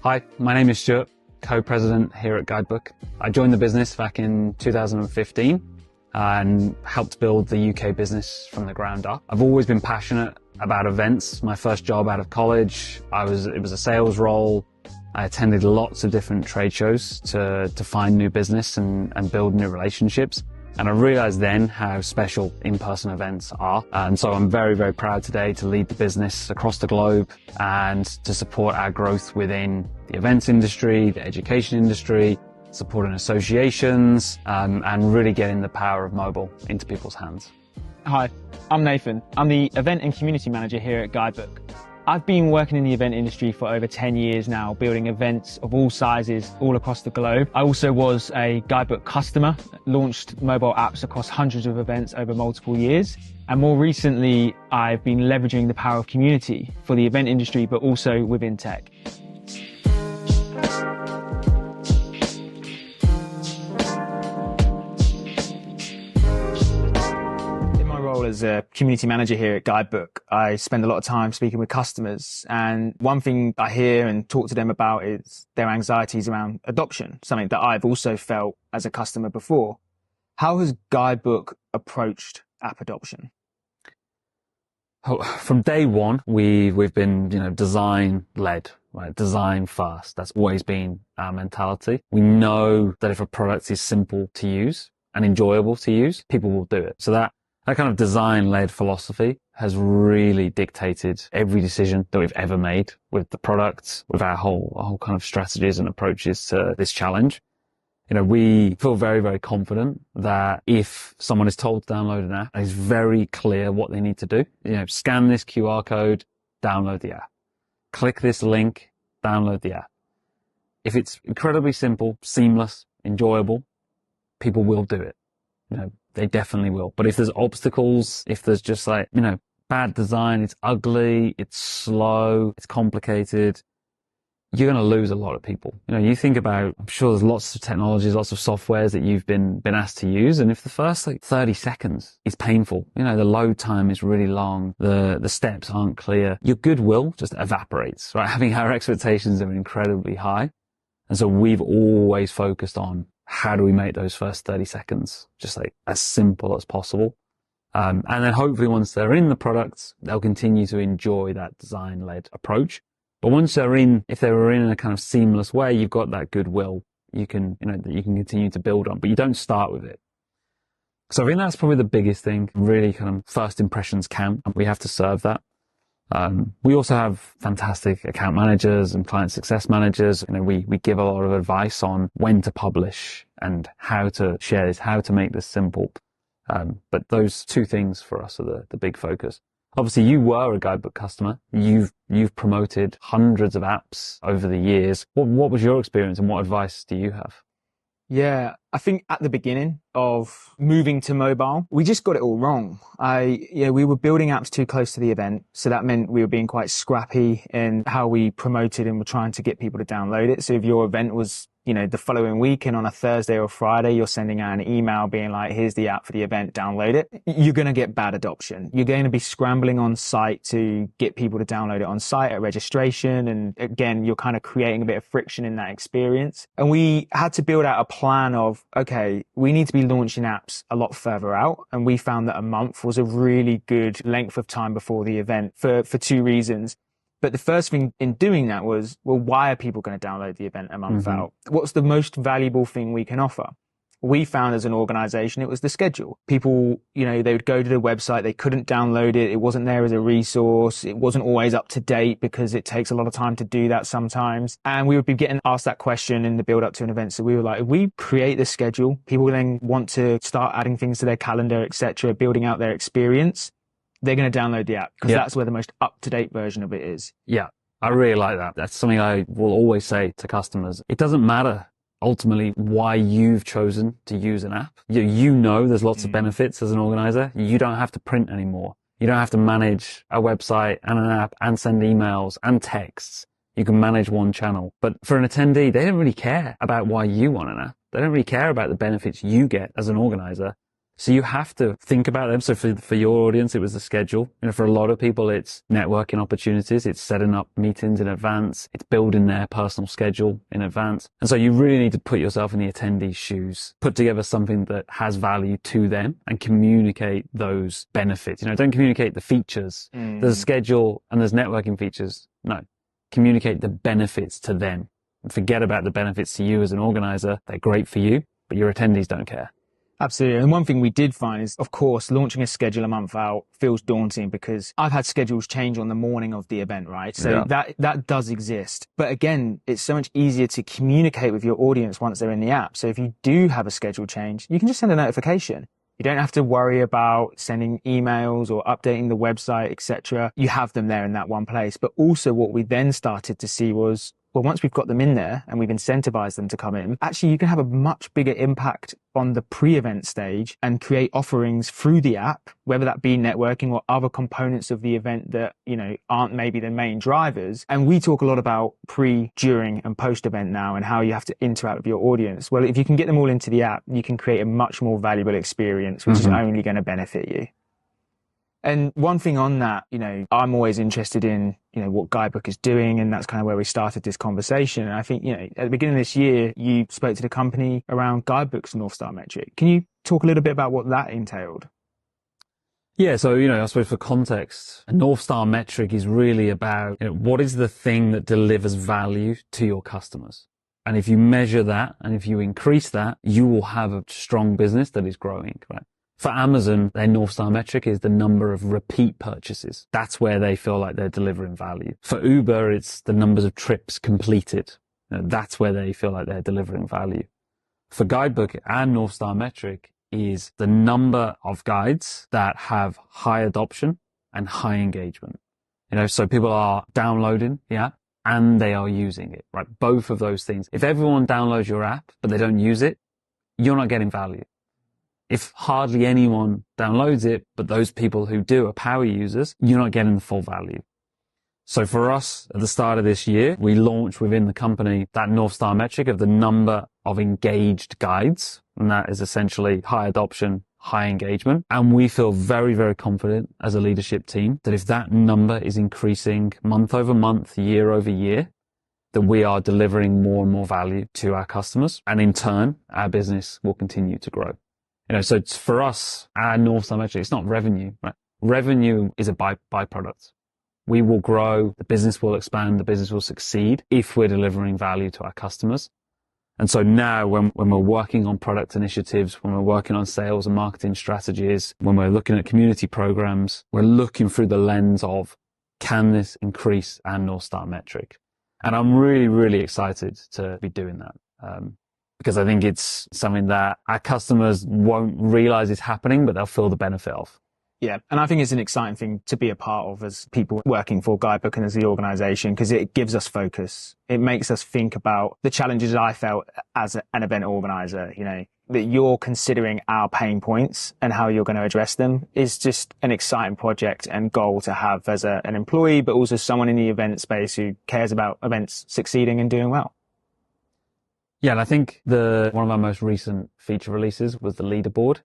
Hi, my name is Stewart, co-president here at Guidebook. I joined the business back in 2015 and helped build the UK business from the ground up. I've always been passionate about events. My first job out of college, it was a sales role. I attended lots of different trade shows to find new business and build new relationships. And I realized then how special in-person events are. And so I'm very, very proud today to lead the business across the globe and to support our growth within the events industry, the education industry, supporting associations, and really getting the power of mobile into people's hands. Hi, I'm Nathan. I'm the event and community manager here at Guidebook. I've been working in the event industry for over 10 years now, building events of all sizes all across the globe. I also was a Guidebook customer, launched mobile apps across hundreds of events over multiple years. And more recently, I've been leveraging the power of community for the event industry, but also within tech. As a community manager here at Guidebook, I spend a lot of time speaking with customers, and one thing I hear and talk to them about is their anxieties around adoption, something that I've also felt as a customer before. How has Guidebook approached app adoption? From day one, we've been, design led, right? Design first. That's always been our mentality. We know that if a product is simple to use and enjoyable to use, people will do it. So that kind of design-led philosophy has really dictated every decision that we've ever made with the products, with our whole kind of strategies and approaches to this challenge. We feel very, very confident that if someone is told to download an app, it's very clear what they need to do. Scan this QR code, download the app. Click this link, download the app. If it's incredibly simple, seamless, enjoyable, people will do it. They definitely will. But if there's obstacles, if there's just bad design, it's ugly, it's slow, it's complicated, you're going to lose a lot of people. You think about, I'm sure there's lots of technologies, lots of softwares that you've been asked to use. And if the first 30 seconds is painful, the load time is really long, the steps aren't clear, your goodwill just evaporates, right? Having our expectations are incredibly high. And so we've always focused on how do we make those first 30 seconds just as simple as possible. And then hopefully once they're in the products, they'll continue to enjoy that design-led approach. But once if they were in a kind of seamless way, you've got that goodwill that you can continue to build on, but you don't start with it. So I think that's probably the biggest thing. Really kind of first impressions count, and we have to serve that. We also have fantastic account managers and client success managers. We give a lot of advice on when to publish and how to share this, how to make this simple. But those two things for us are the big focus. Obviously, you were a Guidebook customer. You've promoted hundreds of apps over the years. What was your experience and what advice do you have? Yeah, I think at the beginning of moving to mobile, we just got it all wrong. We were building apps too close to the event. So that meant we were being quite scrappy in how we promoted and were trying to get people to download it. So if your event was, the following week and on a Thursday or Friday, you're sending out an email being like, here's the app for the event, download it. You're going to get bad adoption. You're going to be scrambling on site to get people to download it on site at registration. And again, you're kind of creating a bit of friction in that experience. And we had to build out a plan of, okay, we need to be launching apps a lot further out. And we found that a month was a really good length of time before the event for two reasons. But the first thing in doing that was, well, why are people going to download the event a month out? What's the most valuable thing we can offer? We found as an organization, it was the schedule. People, they would go to the website, they couldn't download it. It wasn't there as a resource. It wasn't always up to date because it takes a lot of time to do that sometimes. And we would be getting asked that question in the build up to an event. So we were like, if we create the schedule, people then want to start adding things to their calendar, etc., building out their experience. They're going to download the app because that's where the most up-to-date version of it is. Yeah, I really like that. That's something I will always say to customers. It doesn't matter ultimately why you've chosen to use an app. There's lots of benefits as an organizer. You don't have to print anymore. You don't have to manage a website and an app and send emails and texts. You can manage one channel. But for an attendee, they don't really care about why you want an app. They don't really care about the benefits you get as an organizer. So you have to think about them. So for your audience, it was the schedule. For a lot of people, it's networking opportunities. It's setting up meetings in advance. It's building their personal schedule in advance. And so you really need to put yourself in the attendee's shoes, put together something that has value to them and communicate those benefits. Don't communicate the features. There's a schedule and there's networking features. No, communicate the benefits to them and forget about the benefits to you as an organizer. They're great for you, but your attendees don't care. Absolutely. And one thing we did find is, of course, launching a schedule a month out feels daunting because I've had schedules change on the morning of the event, right? So that does exist. But again, it's so much easier to communicate with your audience once they're in the app. So if you do have a schedule change, you can just send a notification. You don't have to worry about sending emails or updating the website, etc. You have them there in that one place. But also what we then started to see was, well, once we've got them in there and we've incentivized them to come in, actually you can have a much bigger impact on the pre-event stage and create offerings through the app, whether that be networking or other components of the event that, aren't maybe the main drivers. And we talk a lot about pre, during and post-event now and how you have to interact with your audience. Well, if you can get them all into the app, you can create a much more valuable experience, which is only going to benefit you. And one thing on that, I'm always interested in, what Guidebook is doing. And that's kind of where we started this conversation. And I think, at the beginning of this year, you spoke to the company around Guidebook's North Star metric. Can you talk a little bit about what that entailed? Yeah. So, I suppose for context, a North Star metric is really about, what is the thing that delivers value to your customers? And if you measure that and if you increase that, you will have a strong business that is growing, right? For Amazon, their North Star metric is the number of repeat purchases. That's where they feel like they're delivering value. For Uber, it's the numbers of trips completed. That's where they feel like they're delivering value. For Guidebook, our North Star metric is the number of guides that have high adoption and high engagement. So people are downloading the app and they are using it, right? Both of those things. If everyone downloads your app, but they don't use it, you're not getting value. If hardly anyone downloads it, but those people who do are power users, you're not getting the full value. So for us, at the start of this year, we launched within the company that North Star metric of the number of engaged guides. And that is essentially high adoption, high engagement. And we feel very, very confident as a leadership team that if that number is increasing month over month, year over year, that we are delivering more and more value to our customers. And in turn, our business will continue to grow. So it's for us, our North Star metric, it's not revenue, right? Revenue is a byproduct. We will grow, the business will expand, the business will succeed if we're delivering value to our customers. And so now when we're working on product initiatives, when we're working on sales and marketing strategies, when we're looking at community programs, we're looking through the lens of, can this increase our North Star metric? And I'm really, really excited to be doing that. Because I think it's something that our customers won't realize is happening, but they'll feel the benefit of. Yeah. And I think it's an exciting thing to be a part of as people working for Guidebook and as the organization, because it gives us focus. It makes us think about the challenges I felt as an event organizer, that you're considering our pain points and how you're going to address them is just an exciting project and goal to have as an employee, but also someone in the event space who cares about events succeeding and doing well. Yeah, and I think one of our most recent feature releases was the leaderboard.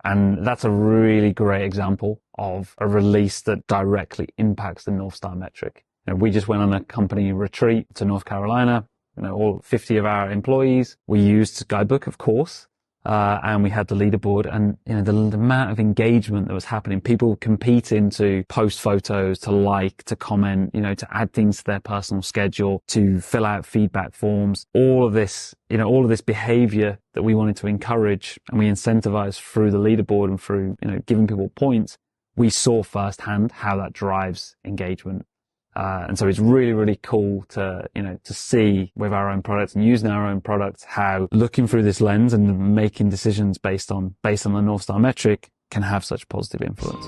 And that's a really great example of a release that directly impacts the North Star metric. We just went on a company retreat to North Carolina, all 50 of our employees. We used Guidebook, of course, and we had the leaderboard and, the amount of engagement that was happening, people competing to post photos, to like, to comment, to add things to their personal schedule, to fill out feedback forms, all of this behavior that we wanted to encourage and we incentivized through the leaderboard and through, giving people points. We saw firsthand how that drives engagement. And so it's really, really cool to see with our own products and using our own products, how looking through this lens and making decisions based on the North Star metric can have such positive influence.